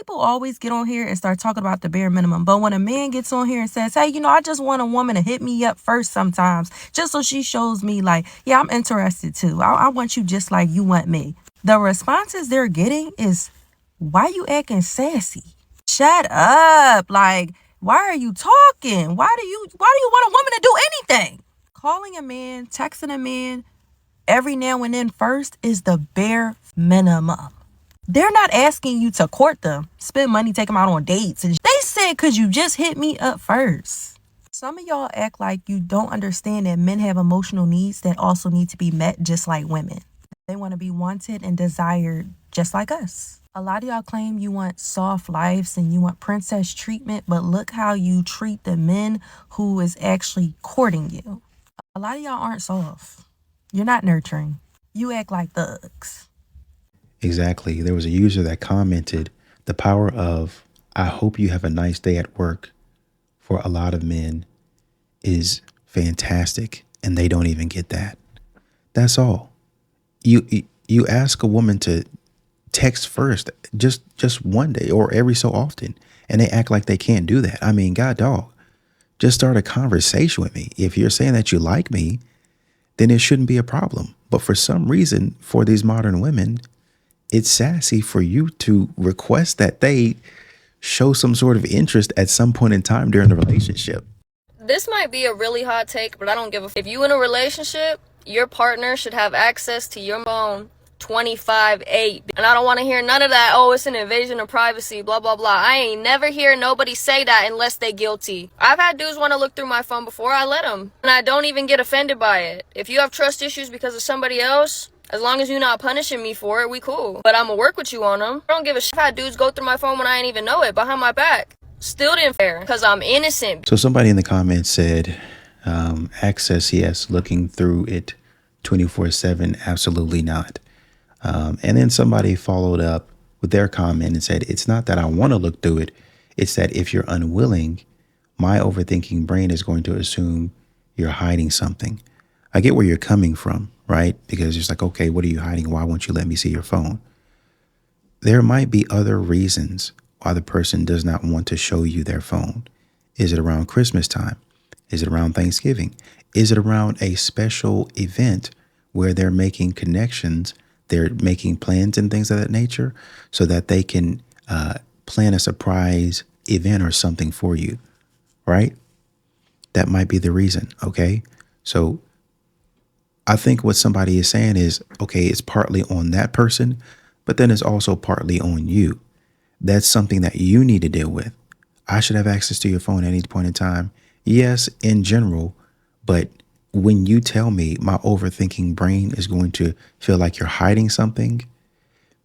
people always get on here and start talking about the bare minimum. But when a man gets on here and says, hey, I just want a woman to hit me up first sometimes, just so she shows me like, yeah, I'm interested too. I want you just like you want me. The responses they're getting is, why you acting sassy? Shut up. Like, why are you talking? Why do you want a woman to do anything? Calling a man, texting a man every now and then first is the bare minimum. They're not asking you to court them, spend money, take them out on dates. And they said, could you just hit me up first? Some of y'all act like you don't understand that men have emotional needs that also need to be met just like women. They want to be wanted and desired just like us. A lot of y'all claim you want soft lives and you want princess treatment, but look how you treat the men who is actually courting you. A lot of y'all aren't soft. You're not nurturing. You act like thugs. Exactly. There was a user that commented, the power of, I hope you have a nice day at work, for a lot of men is fantastic, and they don't even get that. That's all. You ask a woman to text first, just one day or every so often, and they act like they can't do that. I mean, God dog, just start a conversation with me. If you're saying that you like me, then it shouldn't be a problem. But for some reason, for these modern women, it's sassy for you to request that they show some sort of interest at some point in time during the relationship. This might be a really hot take, but I don't give a if you in a relationship, your partner should have access to your phone 25/8. And I don't want to hear none of that, oh, it's an invasion of privacy, blah, blah, blah. I ain't never hear nobody say that unless they guilty. I've had dudes want to look through my phone before, I let them. And I don't even get offended by it. If you have trust issues because of somebody else, as long as you're not punishing me for it, we cool. But I'm gonna work with you on them. I don't give a shit. I've had dudes go through my phone when I ain't even know it, behind my back. Still didn't fair, because I'm innocent. So somebody in the comments said, access, yes. Looking through it 24/7, absolutely not. And then somebody followed up with their comment and said, it's not that I want to look through it. It's that if you're unwilling, my overthinking brain is going to assume you're hiding something. I get where you're coming from, right? Because it's like, okay, what are you hiding? Why won't you let me see your phone? There might be other reasons why the person does not want to show you their phone. Is it around Christmas time? Is it around Thanksgiving? Is it around a special event where they're making connections, they're making plans and things of that nature so that they can plan a surprise event or something for you, right? That might be the reason, okay? So I think what somebody is saying is, okay, it's partly on that person, but then it's also partly on you. That's something that you need to deal with. I should have access to your phone at any point in time. Yes, in general, but when you tell me my overthinking brain is going to feel like you're hiding something,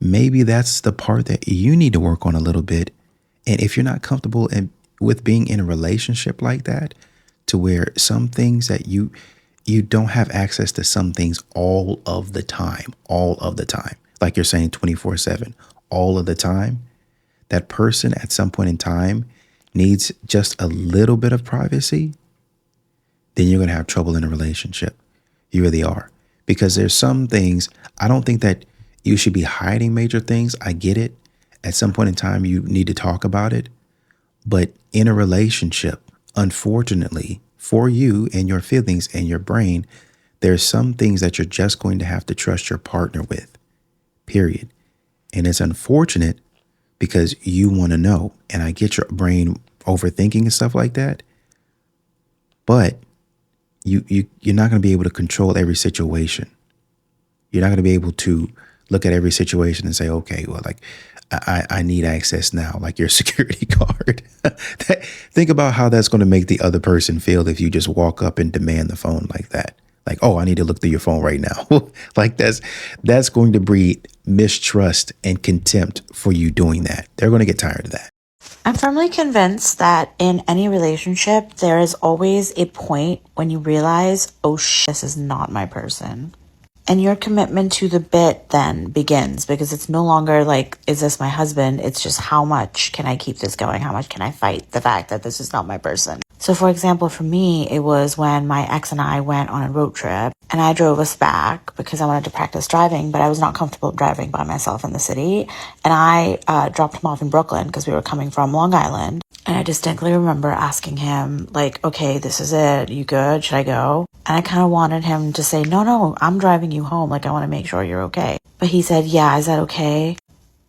maybe that's the part that you need to work on a little bit. And if you're not comfortable with being in a relationship like that, to where some things that you don't have access to some things all of the time, like you're saying 24/7, all of the time, that person at some point in time needs just a little bit of privacy, then you're going to have trouble in a relationship. You really are. Because there's some things, I don't think that you should be hiding major things. I get it. At some point in time, you need to talk about it. But in a relationship, unfortunately, for you and your feelings and your brain, there's some things that you're just going to have to trust your partner with, period. And it's unfortunate because you want to know. And I get your brain overthinking and stuff like that. But you're not going to be able to control every situation. You're not going to be able to look at every situation and say, okay, well, like I need access now, like your security guard. Think about how that's going to make the other person feel if you just walk up and demand the phone like that. Like, oh, I need to look through your phone right now. Like that's going to breed mistrust and contempt for you doing that. They're going to get tired of that. I'm firmly convinced that in any relationship, there is always a point when you realize, oh shit, this is not my person. And your commitment to the bit then begins, because it's no longer like, is this my husband? It's just, how much can I keep this going? How much can I fight the fact that this is not my person? So for example, for me, it was when my ex and I went on a road trip and I drove us back because I wanted to practice driving, but I was not comfortable driving by myself in the city. And I dropped him off in Brooklyn because we were coming from Long Island. And I distinctly remember asking him, like, okay, this is it. You good? Should I go? And I kind of wanted him to say, no, I'm driving you home. Like, I want to make sure you're okay. But he said, yeah, is that okay?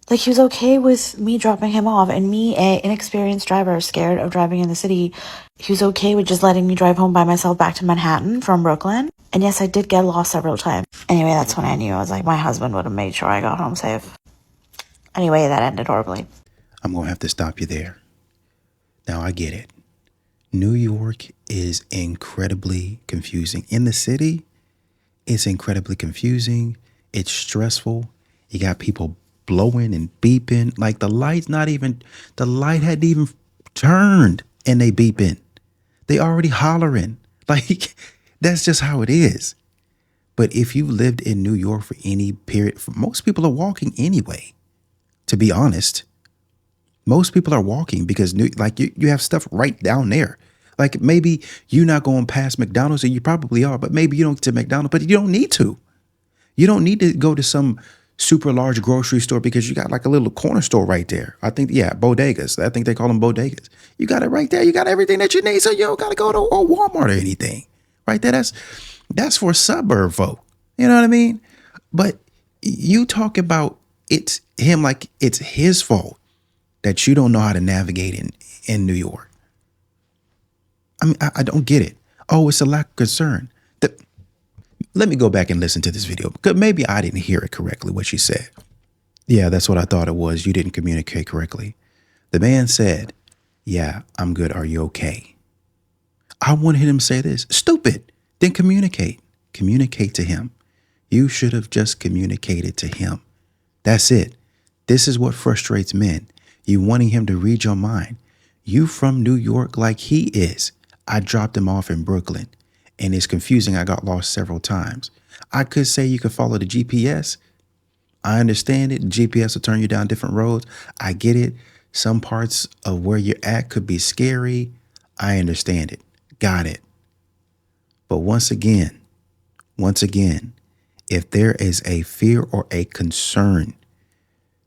Like, he was okay with me dropping him off, and me, an inexperienced driver, scared of driving in the city, he was okay with just letting me drive home by myself back to Manhattan from Brooklyn. And yes, I did get lost several times. Anyway, that's when I knew. I was like, my husband would have made sure I got home safe. Anyway, that ended horribly. I'm going to have to stop you there. Now, I get it. New York is incredibly confusing. In the city, it's incredibly confusing. It's stressful. You got people blowing and beeping. Like the light hadn't even turned and they beeping. They already hollering. Like that's just how it is. But if you lived in New York for any period, most people are walking anyway, to be honest. Most people are walking because you have stuff right down there. Like maybe you're not going past McDonald's, and you probably are, but maybe you don't get to McDonald's, but you don't need to. You don't need to go to some super large grocery store because you got like a little corner store right there. I think, bodegas. I think they call them bodegas. You got it right there. You got everything that you need. So you don't got to go to a Walmart or anything right there. That's for suburb folk. You know what I mean? But you talk about it's him like it's his fault that you don't know how to navigate in New York. I mean, I don't get it. Oh, it's a lack of concern. Let me go back and listen to this video because maybe I didn't hear it correctly, what she said. Yeah, that's what I thought it was. You didn't communicate correctly. The man said, yeah, I'm good. Are you okay? I wanted him to say this. Stupid. Then communicate. Communicate to him. You should have just communicated to him. That's it. This is what frustrates men. You wanting him to read your mind. You from New York like he is. I dropped him off in Brooklyn. And it's confusing. I got lost several times. I could say you could follow the GPS. I understand it. GPS will turn you down different roads. I get it. Some parts of where you're at could be scary. I understand it. Got it. But once again, if there is a fear or a concern,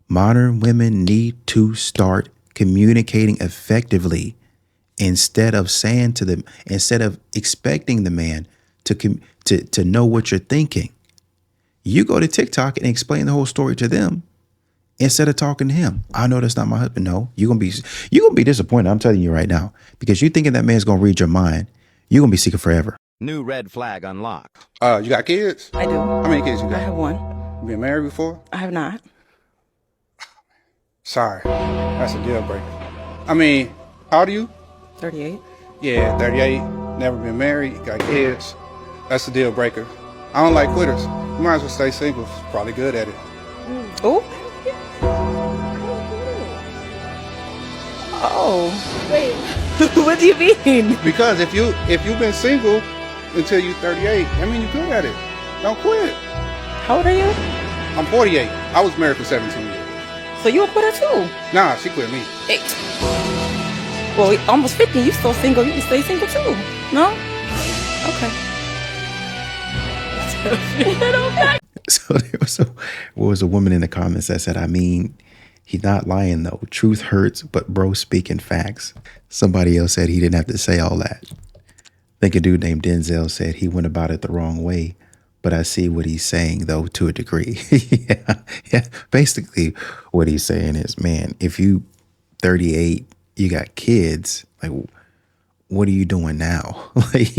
modern women need to start communicating effectively. Instead of expecting the man to know what you're thinking, you go to TikTok and explain the whole story to them instead of talking to him. I know that's not my husband. No, you're gonna be disappointed. I'm telling you right now, because you thinking that man's gonna read your mind, you're gonna be secret forever. New red flag unlocked. You got kids? I do. How many kids you got? I have one. You been married before? I have not. Sorry, that's a deal breaker. I mean, how old are you? 38. Yeah, 38. Never been married. Got kids. That's a deal breaker. I don't like quitters. You might as well stay single. Probably good at it. Oh. Oh. Wait. What do you mean? Because if you've been single until you're 38, that means you're good at it. Don't quit. How old are you? I'm 48. I was married for 17 years. So you a quitter too? Nah, she quit me. Hey. Well, almost 50. You still single. You can stay single too. No? Okay. So there was a woman in the comments that said, I mean, he's not lying though. Truth hurts, but bro speaking facts. Somebody else said he didn't have to say all that. I think a dude named Denzel said he went about it the wrong way, but I see what he's saying though to a degree. yeah. Basically what he's saying is, man, if you 38, you got kids, like what are you doing now? Like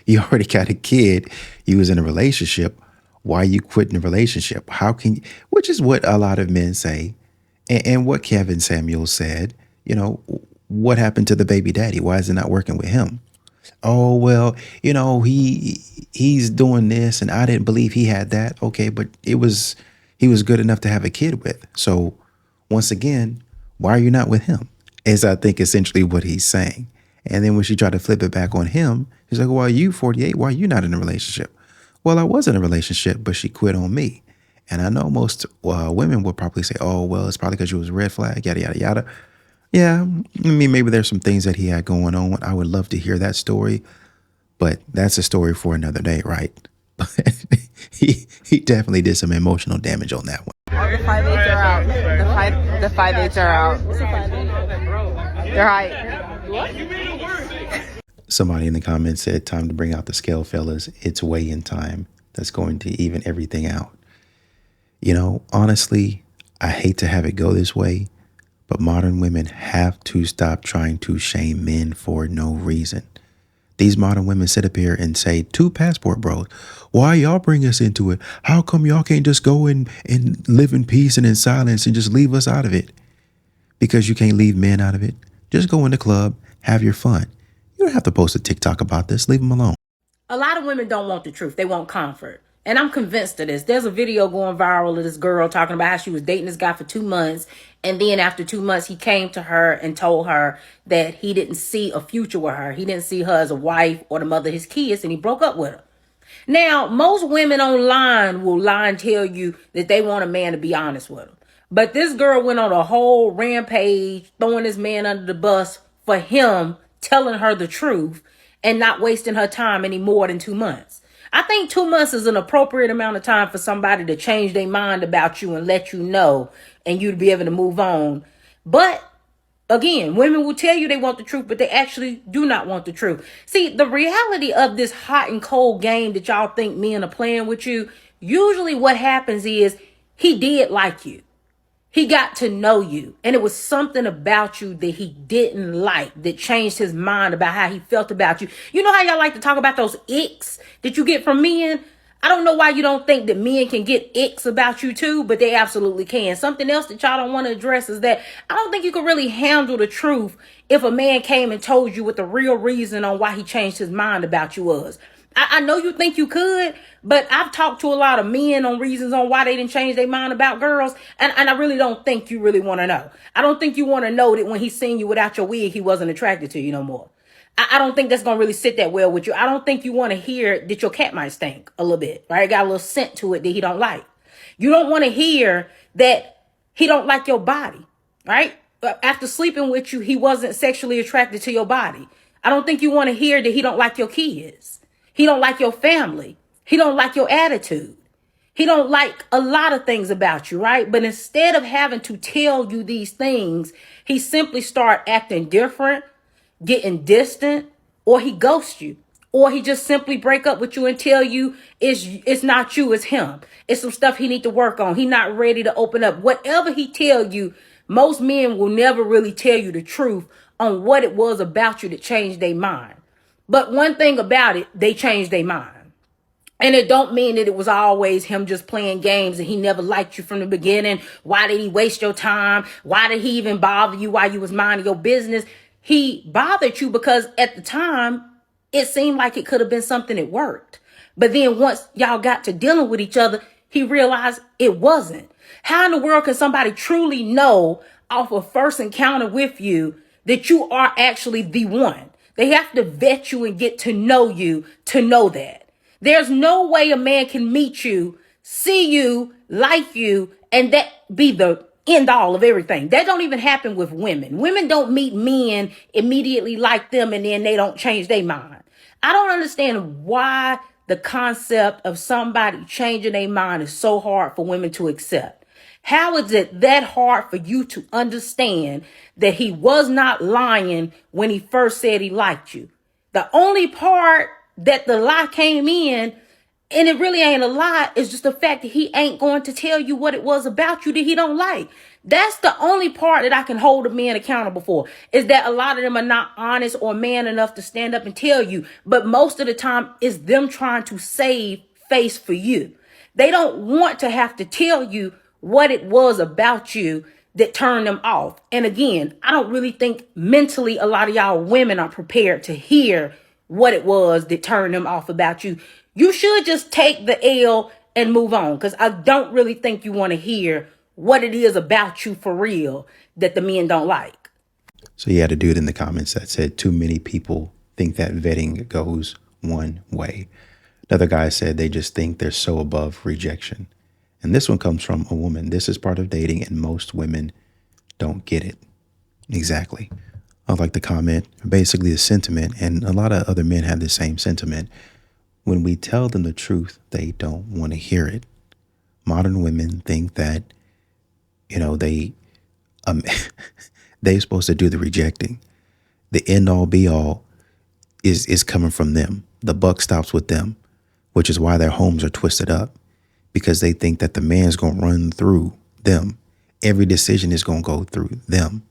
you already got a kid. You was in a relationship. Why are you quitting the relationship? How can you, which is what a lot of men say. And what Kevin Samuels said, you know, what happened to the baby daddy? Why is it not working with him? Oh, well, you know, he's doing this and I didn't believe he had that. Okay, but he was good enough to have a kid with. So once again, why are you not with him? Is I think essentially what he's saying. And then when she tried to flip it back on him, he's like, well, you 48, why are you not in a relationship? Well, I was in a relationship, but she quit on me. And I know most women will probably say, oh, well, it's probably because you was a red flag, yada, yada, yada. Yeah, I mean, maybe there's some things that he had going on. I would love to hear that story, but that's a story for another day, right? But he definitely did some emotional damage on that one. The 5/8 are out. The 5/8 are out. They're high. Somebody in the comments said, time to bring out the scale, fellas. It's weigh-in time. That's going to even everything out. You know, honestly, I hate to have it go this way, but modern women have to stop trying to shame men for no reason. These modern women sit up here and say, two passport bros, why y'all bring us into it? How come y'all can't just go and live in peace and in silence and just leave us out of it? Because you can't leave men out of it. Just go in the club, have your fun. You don't have to post a TikTok about this. Leave them alone. A lot of women don't want the truth. They want comfort. And I'm convinced of this. There's a video going viral of this girl talking about how she was dating this guy for 2 months. And then after 2 months, he came to her and told her that he didn't see a future with her. He didn't see her as a wife or the mother of his kids. And he broke up with her. Now, most women online will lie and tell you that they want a man to be honest with them. But this girl went on a whole rampage, throwing this man under the bus for him telling her the truth and not wasting her time any more than 2 months. I think 2 months is an appropriate amount of time for somebody to change their mind about you and let you know and you to be able to move on. But again, women will tell you they want the truth, but they actually do not want the truth. See, the reality of this hot and cold game that y'all think men are playing with you, usually what happens is he did like you. He got to know you, and it was something about you that he didn't like that changed his mind about how he felt about you. You know how y'all like to talk about those icks that you get from men? I don't know why you don't think that men can get icks about you too, but they absolutely can. Something else that y'all don't want to address is that I don't think you can really handle the truth if a man came and told you what the real reason on why he changed his mind about you was. I know you think you could, but I've talked to a lot of men on reasons on why they didn't change their mind about girls. And I really don't think you really want to know. I don't think you want to know that when he seen you without your wig, he wasn't attracted to you no more. I don't think that's going to really sit that well with you. I don't think you want to hear that your cat might stink a little bit, right? Got a little scent to it that he don't like. You don't want to hear that he don't like your body, right? After sleeping with you, he wasn't sexually attracted to your body. I don't think you want to hear that he don't like your kids. He don't like your family. He don't like your attitude. He don't like a lot of things about you, right? But instead of having to tell you these things, he simply start acting different, getting distant, or he ghosts you, or he just simply break up with you and tell you it's not you, it's him. It's some stuff he need to work on. He not ready to open up. Whatever he tell you, most men will never really tell you the truth on what it was about you that changed their mind. But one thing about it, they changed their mind. And it don't mean that it was always him just playing games and he never liked you from the beginning. Why did he waste your time? Why did he even bother you while you was minding your business? He bothered you because at the time, it seemed like it could have been something that worked. But then once y'all got to dealing with each other, he realized it wasn't. How in the world can somebody truly know off a first encounter with you that you are actually the one? They have to vet you and get to know that. There's no way a man can meet you, see you, like you, and that be the end all of everything. That don't even happen with women. Women don't meet men, immediately like them, and then they don't change their mind. I don't understand why the concept of somebody changing their mind is so hard for women to accept. How is it that hard for you to understand that he was not lying when he first said he liked you? The only part that the lie came in, and it really ain't a lie, is just the fact that he ain't going to tell you what it was about you that he don't like. That's the only part that I can hold a man accountable for, is that a lot of them are not honest or man enough to stand up and tell you. But most of the time, it's them trying to save face for you. They don't want to have to tell you what it was about you that turned them off. And again, I don't really think mentally a lot of y'all women are prepared to hear what it was that turned them off about you. You should just take the L and move on, because I don't really think you want to hear what it is about you for real that the men don't like. So you had a dude in the comments that said too many people think that vetting goes one way. Another guy said they just think they're so above rejection. And this one comes from a woman. This is part of dating, and most women don't get it. Exactly. I like the comment, basically the sentiment, and a lot of other men have the same sentiment. When we tell them the truth, they don't want to hear it. Modern women think that, they um, they're supposed to do the rejecting. The end all be all is coming from them. The buck stops with them, which is why their homes are twisted up, because they think that the man's going to run through them. Every decision is going to go through them.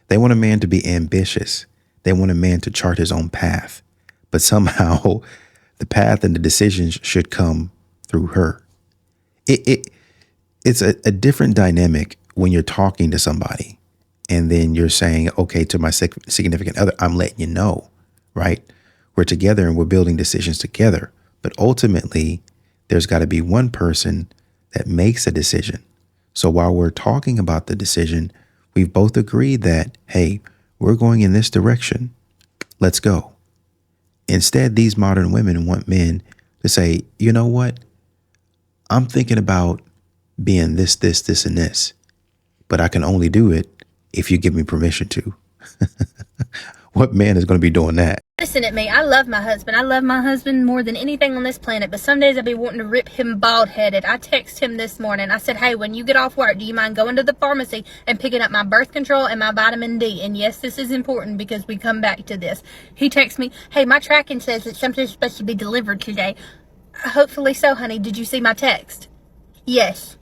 They want a man to be ambitious. They want a man to chart his own path. But somehow the path and the decisions should come through her. It's a different dynamic when you're talking to somebody and then you're saying, okay, to my significant other, I'm letting you know, right? We're together and we're building decisions together. But ultimately, there's got to be one person that makes a decision. So while we're talking about the decision, we've both agreed that, hey, we're going in this direction. Let's go. Instead, these modern women want men to say, you know what? I'm thinking about being this, and this, but I can only do it if you give me permission to. What man is going to be doing that? Listen at me. I love my husband. I love my husband more than anything on this planet, but some days I be wanting to rip him bald-headed. I text him this morning. I said, hey, when you get off work, do you mind going to the pharmacy and picking up my birth control and my vitamin D? And yes, this is important because we come back to this. He texts me, hey, my tracking says that something's supposed to be delivered today. Hopefully so, honey. Did you see my text? Yes.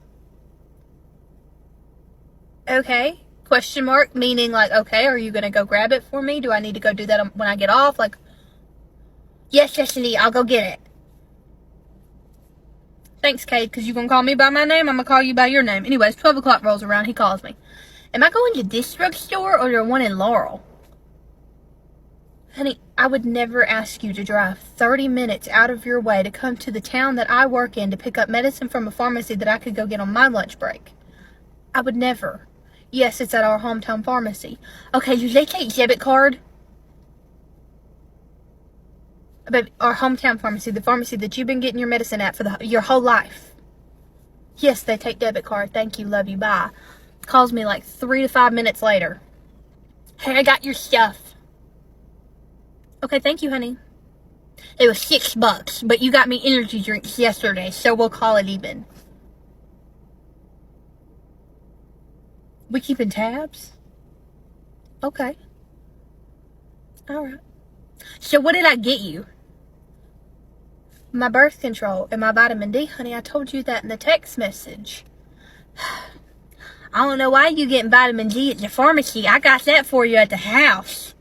Okay. Question mark, meaning like, okay, are you going to go grab it for me? Do I need to go do that when I get off? Like, yes, Destiny, I'll go get it. Thanks, Kate, because you're going to call me by my name. I'm going to call you by your name. Anyways, 12 o'clock rolls around. He calls me. Am I going to this drugstore or the one in Laurel? Honey, I would never ask you to drive 30 minutes out of your way to come to the town that I work in to pick up medicine from a pharmacy that I could go get on my lunch break. I would never. Yes, it's at our hometown pharmacy. Okay, do they take debit card? But our hometown pharmacy, the pharmacy that you've been getting your medicine at for your whole life. Yes, they take debit card. Thank you, love you, bye. Calls me like 3 to 5 minutes later. Hey, I got your stuff. Okay, thank you, honey. It was $6, but you got me energy drinks yesterday, so we'll call it even. We keeping tabs? Okay. Alright. So what did I get you? My birth control and my vitamin D, honey. I told you that in the text message. I don't know why you getting vitamin D at the pharmacy. I got that for you at the house.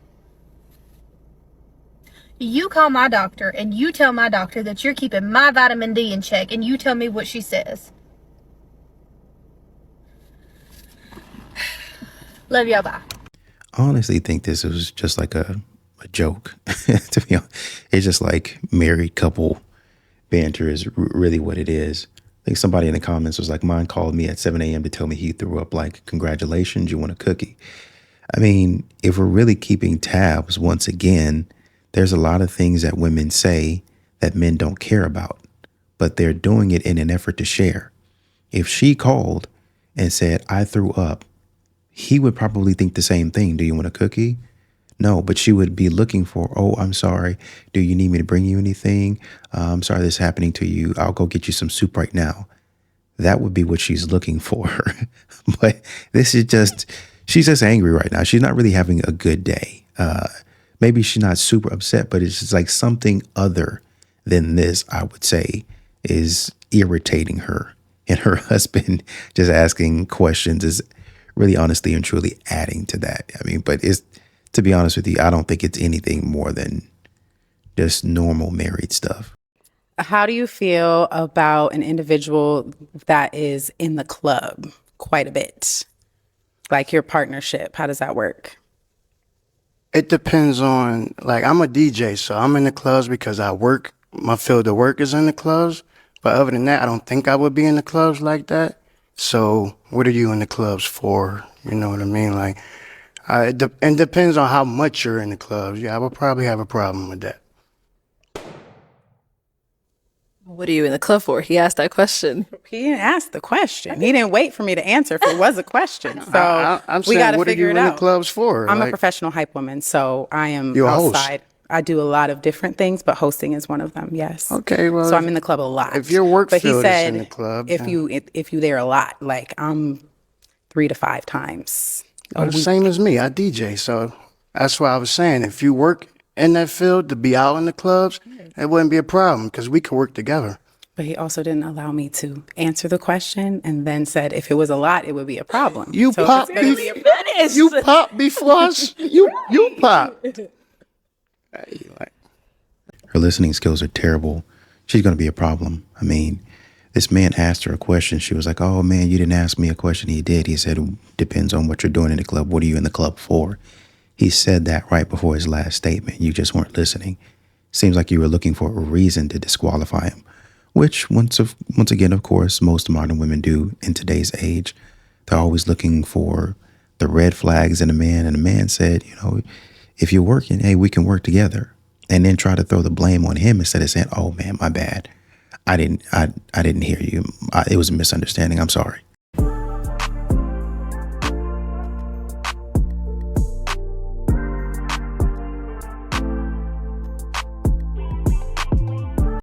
You call my doctor and you tell my doctor that you're keeping my vitamin D in check and you tell me what she says. Love y'all, bye. I honestly think this was just like a joke. To be honest, it's just like married couple banter is really what it is. I think somebody in the comments was like, mine called me at 7 a.m. to tell me he threw up, like, congratulations, you want a cookie? I mean, if we're really keeping tabs, once again, there's a lot of things that women say that men don't care about, but they're doing it in an effort to share. If she called and said, I threw up, he would probably think the same thing. Do you want a cookie? No, but she would be looking for, oh, I'm sorry. Do you need me to bring you anything? I'm sorry this is happening to you. I'll go get you some soup right now. That would be what she's looking for. But this is just, she's just angry right now. She's not really having a good day. Maybe she's not super upset, but it's just like something other than this, I would say, is irritating her. And her husband just asking questions is really honestly and truly adding to that. I mean, but it's, to be honest with you, I don't think it's anything more than just normal married stuff. How do you feel about an individual that is in the club quite a bit? Like your partnership, how does that work? It depends on, like, I'm a DJ, so I'm in the clubs because I work, my field of work is in the clubs. But other than that, I don't think I would be in the clubs like that. So what are you in the clubs for? You know what I mean? Like, and it depends on how much you're in the clubs. Yeah, I would probably have a problem with that. What are you in the club for? He asked that question. He didn't ask the question. He didn't wait for me to answer if it was a question. So I'm we saying, got to what are figure you it in the out. clubs for? I'm a Like, professional hype woman, so I am You're a host. outside. I do a lot of different things, but hosting is one of them. Yes. Okay, well, so I'm in the club a lot. if your work but he field is said, in the club, if then- you there a lot, like I'm 3 to 5 times a well, the week. same as me. I DJ, so that's why I was saying, if you work in that field to be out in the clubs, it wouldn't be a problem because we could work together. But he also didn't allow me to answer the question, and then said if it was a lot, it would be a problem. You So if pop it's gonna be a finish. You pop before us. You pop. Hey, like, Her listening skills are terrible. She's going to be a problem. I mean, this man asked her a question. She was like, oh, man, you didn't ask me a question. He did. He said, it depends on what you're doing in the club. What are you in the club for? He said that right before his last statement. You just weren't listening. Seems like you were looking for a reason to disqualify him, which once again, of course, most modern women do in today's age. They're always looking for the red flags in a man. And the man said, you know, if you're working, hey, we can work together. And then try to throw the blame on him instead of saying, oh, man, my bad. I didn't hear you. It was a misunderstanding. I'm sorry.